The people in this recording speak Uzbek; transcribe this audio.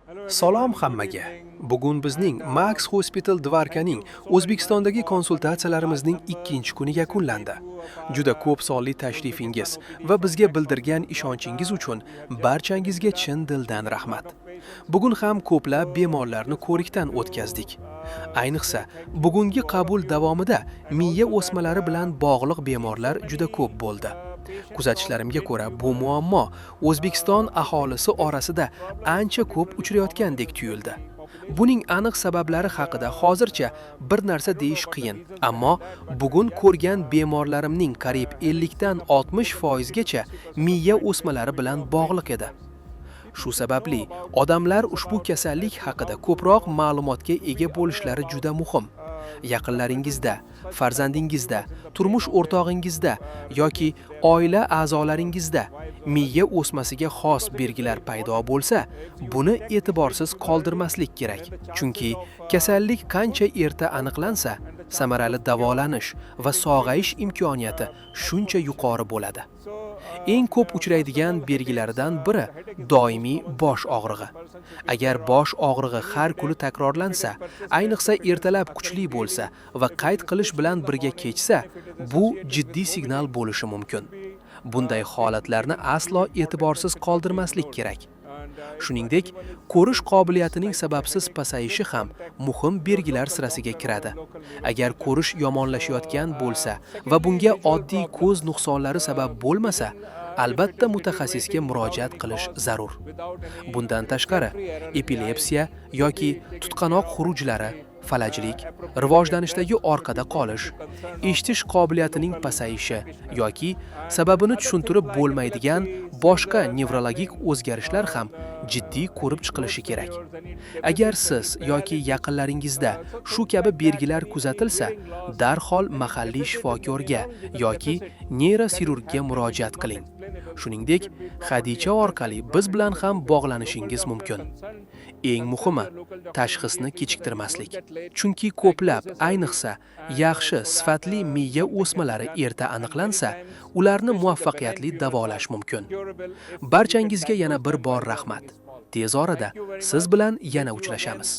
Salom hammaga. Bugun bizning Max Hospital Dvarkaning O'zbekistondagi konsultatsiyalarimizning 2-kuni yakunlandi. Juda ko'p sonli tashrifingiz va bizga bildirgan ishonchingiz uchun barchangizga chin dildan rahmat. Bugun ham ko'plab bemorlarni ko'rikdan o'tkazdik. Ayniqsa, bugungi qabul davomida miya o'smalari bilan bog'liq bemorlar juda ko'p bo'ldi. Kuzatishlarimga ko'ra, bu muammo O'zbekiston aholisi orasida ancha ko'p uchrayotgandek tuyuldi. Buning aniq sabablari haqida hozircha bir narsa deyish qiyin, ammo bugun ko'rgan bemorlarimning qariyb 50 dan 60% gacha miya o'smalari bilan bog'liq edi. Shu sababli odamlar ushbu kasallik haqida ko'proq ma'lumotga ega bo'lishlari juda muhim. Yaqinlaringizda, farzandingizda, turmush o'rtog'ingizda yoki oila a'zolaringizda miya o'smasiga xos belgilar paydo bo'lsa, buni e'tiborsiz qoldirmaslik kerak. Chunki kasallik qancha erta aniqlansa, samarali davolanish va sog'ayish imkoniyati shuncha yuqori bo'ladi. Eng ko'p uchraydigan belgilaridan biri doimiy bosh og'rig'i. Agar bosh og'rig'i har kuni takrorlansa, ayniqsa ertalab kuchli bo'lsa va qayd qilish bilan birga kechsa, bu jiddiy signal bo'lishi mumkin. Bunday holatlarni aslo e'tiborsiz qoldirmaslik kerak. Shuningdek, ko'rish qobiliyatining sababsiz pasayishi ham muhim belgilar sirasiga kiradi. Agar ko'rish yomonlashayotgan bo'lsa va bunga oddiy ko'z nuqsonlari sabab bo'lmasa, albatta mutaxassisga murojaat qilish zarur. Bundan tashqari, epilepsiya yoki tutqanoq xurujlari, falajlik, rivojlanishdagi orqada qolish, eshitish qobiliyatining pasayishi yoki sababini tushuntirib bo'lmaydigan boshqa nevrologik o'zgarishlar ham jiddiy ko'rib chiqilishi kerak. Agar siz yoki yaqinlaringizda shu kabi belgilar kuzatilsa, darhol mahalliy shifokorga yoki neyroxirurgga murojaat qiling. Shuningdek, Xadicha orqali biz bilan ham bog'lanishingiz mumkin. Eng muhimi, tashxisni kechiktirmaslik. Chunki ko'plab, ayniqsa, yaxshi sifatli miya o'smalari erta aniqlansa, ularni muvaffaqiyatli davolash mumkin. Barchangizga yana bir bor rahmat. Tez orada siz bilan yana uchrashamiz.